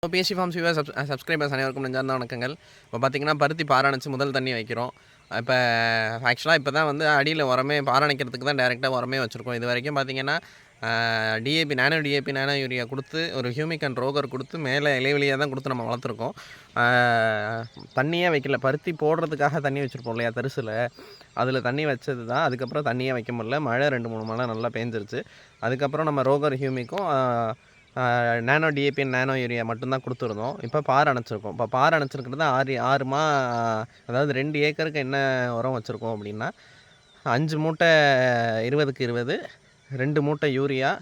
BSc forms viewer subscribers அனைவருக்கும் நெஞ்சார்ந்த வணக்கங்கள். இப்போ பார்த்திங்கன்னா பருத்தி பாராணிச்சு முதல் தண்ணி வைக்கிறோம். இப்போ ஆக்சுவலாக இப்போ தான் வந்து அடியில் உரமே பாராணிக்கிறதுக்கு தான் டேரெக்டாக உரமே வச்சுருக்கோம். இது வரைக்கும் பார்த்திங்கன்னா டிஏபி நானோ யூரியா கொடுத்து ஒரு ஹியூமிக் அண்ட் ரோகர் கொடுத்து மேலே இலைவெளியாக தான் கொடுத்து நம்ம வளர்த்துருக்கோம். தண்ணியே வைக்கல, பருத்தி போடுறதுக்காக தண்ணி வச்சுருப்போம் இல்லையா தரிசில், அதில் தண்ணி வச்சது தான். அதுக்கப்புறம் தண்ணியே வைக்க முடியல, மழை 2-3 மழை நல்லா பேஞ்சிருச்சு. அதுக்கப்புறம் நம்ம ரோகர் ஹியூமிக்கும் நானோ டிஏபி நானோ யூரியா மட்டும்தான் கொடுத்துருந்தோம். இப்போ பார் அணைச்சிருக்கோம். இப்போ பார் அணைச்சிருக்கிறது 6 அதாவது 2 ஏக்கருக்கு என்ன உரம் வச்சுருக்கோம் அப்படின்னா 5 மூட்டை 20க்கு 20, 2 மூட்டை urea,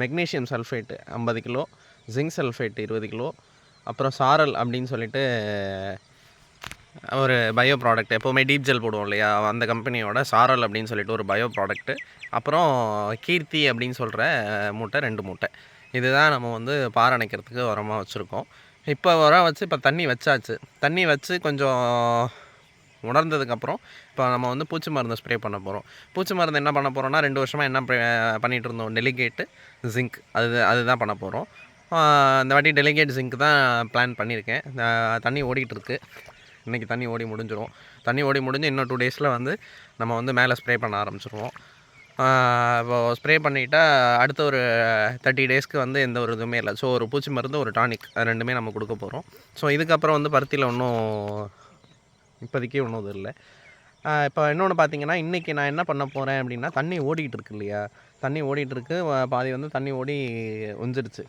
magnesium sulphate 50 kilo, zinc sulphate 20 kilo, அப்புறம் சாரல் அப்படின்னு சொல்லிட்டு ஒரு பயோ ப்ராடக்ட், எப்போவுமே டீப் ஜெல் போடுவோம் இல்லையா, அந்த கம்பெனியோட சாரல் அப்படின்னு சொல்லிட்டு ஒரு பயோ ப்ராடக்ட்டு, அப்புறம் கீர்த்தி அப்படின்னு சொல்கிற மூட்டை 2 மூட்டை. இதுதான் நம்ம வந்து பார் அணைக்கிறதுக்கு உரமாக வச்சுருக்கோம். இப்போ உரம் வச்சு இப்போ தண்ணி வச்சாச்சு. தண்ணி வச்சு கொஞ்சம் உணர்ந்ததுக்கப்புறம் இப்போ நம்ம வந்து பூச்சி மருந்து ஸ்ப்ரே பண்ண போகிறோம். பூச்சி மருந்து என்ன பண்ண போகிறோம்னா 2 வருஷமாக என்ன பண்ணிகிட்டு இருந்தோம், டெலிகேட்டு ஜிங்க், அதுதான் பண்ண போகிறோம். இந்த வாட்டி டெலிகேட் ஜிங்க் தான் பிளான் பண்ணியிருக்கேன். தண்ணி ஓடிட்டுருக்கு. இன்றைக்கி தண்ணி ஓடி முடிஞ்சிடும். தண்ணி ஓடி முடிஞ்சு இன்னும் 2 டேஸில் வந்து நம்ம வந்து மேலே ஸ்ப்ரே பண்ண ஆரம்பிச்சிருவோம். இப்போ ஸ்ப்ரே பண்ணிவிட்டா அடுத்த ஒரு 30 டேஸ்க்கு வந்து எந்த ஒரு இதுவுமே இல்லை. ஸோ ஒரு பூச்சி மருந்து, ஒரு டானிக், அது 2மே நம்ம கொடுக்க போகிறோம். ஸோ இதுக்கப்புறம் வந்து பருத்தியில் ஒன்றும் இப்போதைக்கு ஒன்றும் இது இல்லை. இப்போ இன்னொன்று பார்த்தீங்கன்னா, இன்றைக்கி நான் என்ன பண்ண போகிறேன் அப்படின்னா, தண்ணி ஓடிக்கிட்டு இருக்கு இல்லையா, தண்ணி ஓடிட்டுருக்கு, பாதி வந்து தண்ணி ஓடி ஒஞ்சிடுச்சு.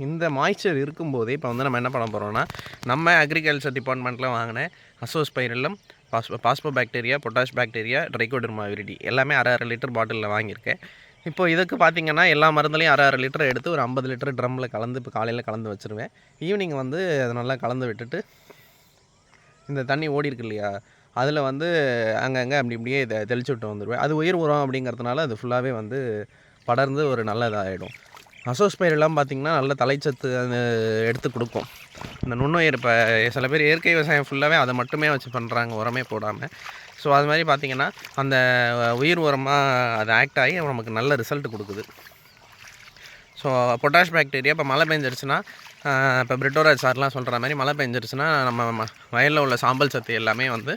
இந்த மாய்ச்சர் இருக்கும்போதே இப்போ வந்து நம்ம என்ன பண்ண போகிறோம்னா, நம்ம அக்ரிகல்ச்சர் டிபார்ட்மெண்ட்டில் வாங்கின azospirillum, phospho bacteria, potash bacteria, Trichoderma viride எல்லாமே 1/2 லிட்டர் பாட்டிலில் வாங்கியிருக்கேன். இப்போ இதுக்கு பார்த்திங்கன்னா எல்லா மருந்துலையும் 1/2 லிட்டர் எடுத்து ஒரு 50 லிட்டர் ட்ரம்மில் கலந்து இப்போ காலையில் கலந்து வச்சுருவேன். ஈவினிங் வந்து அதை நல்லா கலந்து விட்டுட்டு இந்த தண்ணி ஓடி இருக்கு இல்லையா, அதில் வந்து அங்கங்கே இப்படியே இதை தெளிச்சு விட்டு வந்துடுவேன். அது உயிர் உரம் அப்படிங்கிறதுனால அது ஃபுல்லாகவே வந்து படர்ந்து ஒரு நல்ல இதாகிடும். அசோஸ்பைரெல்லாம் பார்த்திங்கன்னா நல்ல தலைச்சத்து எடுத்து கொடுக்கும். இந்த நுண்ணுயிர், இப்போ சில பேர் இயற்கை விவசாயம் ஃபுல்லாகவே அதை மட்டுமே வச்சு பண்ணுறாங்க, உரமே போடாமல். ஸோ அது மாதிரி பார்த்திங்கன்னா அந்த உயிர் உரமாக அது ஆக்ட் ஆகி நமக்கு நல்ல ரிசல்ட் கொடுக்குது. ஸோ பொட்டாஷ் பாக்டீரியா இப்போ மழை பெஞ்சிருச்சுன்னா, இப்போ பிரிட்டோராஜ் சார்லாம் சொல்கிற மாதிரி மழை பெஞ்சிருச்சுன்னா நம்ம வயலில் உள்ள சாம்பல் சத்து எல்லாமே வந்து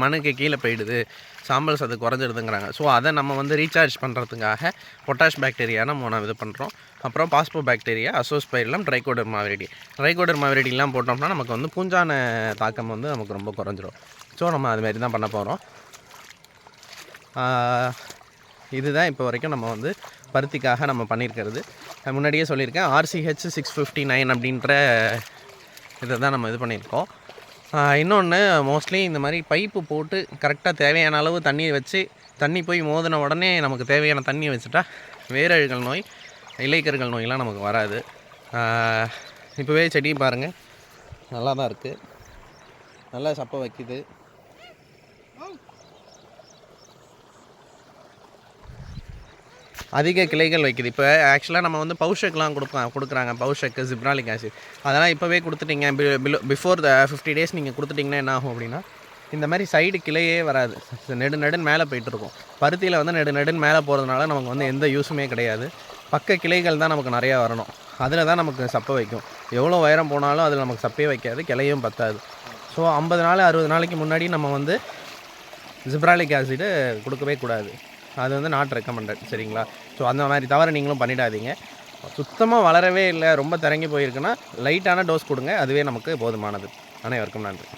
மண்ணுக்கு கீழே போயிடுது, சாம்பல் சத்து குறைஞ்சிடுதுங்கிறாங்க. ஸோ அதை நம்ம வந்து ரீசார்ஜ் பண்ணுறதுக்காக பொட்டாஷ் பாக்டீரியா நம்ம இது பண்ணுறோம். அப்புறம் பாஸ்போ பாக்டீரியா, அசோஸ்பைரில்லம், ட்ரைகோடெர்மா விரிடிலாம் போட்டோம்னா நமக்கு வந்து பூஞ்சான தாக்கம் வந்து நமக்கு ரொம்ப குறைஞ்சிரும். ஸோ நம்ம அதுமாரி தான் பண்ண போகிறோம். இதுதான் இப்போ வரைக்கும் நம்ம வந்து பருத்திக்காக நம்ம பண்ணியிருக்கிறது. முன்னாடியே சொல்லியிருக்கேன், RCH 659 அப்படின்ற இதை தான் நம்ம இது பண்ணியிருக்கோம். இன்னொன்று, மோஸ்ட்லி இந்த மாதிரி பைப்பு போட்டு கரெக்டாக தேவையான அளவு தண்ணியை வச்சு, தண்ணி போய் மோதின உடனே நமக்கு தேவையான தண்ணியை வச்சுட்டா வேரழுகல் நோய், இலைக்கருகள் நோயெலாம் நமக்கு வராது. இப்போவே செடி பாருங்கள் நல்லா தான் இருக்குது, நல்லா சப்பை வைக்குது. அதிக கிளைகள் வைக்குது. இப்போ ஆக்சுவலாக நம்ம வந்து பவுஷக்லாம் கொடுக்குறாங்க, பவுஷக்கு, ஜிப்ராலிக் ஆசிட், அதெல்லாம் இப்போவே கொடுத்துட்டிங்க, பிஃபோர் 50 டேஸ் நீங்கள் கொடுத்துட்டிங்கன்னா என்ன ஆகும் அப்படின்னா, இந்த மாதிரி சைடு கிளையே வராது, நெடுன்னு மேலே போயிட்டுருக்கும். பருத்தியில் வந்து நெடுன்னு மேலே போகிறதுனால நமக்கு வந்து எந்த யூஸுமே கிடையாது. பக்க கிளைகள் தான் நமக்கு நிறையா வரணும், அதில் தான் நமக்கு சப்பை வைக்கும். எவ்வளோ உயரம் போனாலும் அதில் நமக்கு சப்பையே வைக்காது, கிளையும் பத்தாது. ஸோ 50 நாள் 60 நாளைக்கு முன்னாடி நம்ம வந்து ஜிப்ராலிக் ஆசிடு கொடுக்கவே கூடாது. அது வந்து நாட் ரெக்கமெண்டட், சரிங்களா? ஸோ அந்த மாதிரி தவிர நீங்களும் பண்ணிடாதீங்க. சுத்தமாக வளரவே இல்லை, ரொம்ப திறங்கி போயிருக்குன்னா லைட்டான டோஸ் கொடுங்க, அதுவே நமக்கு போதுமானது. அனைவருக்கும் நன்றி.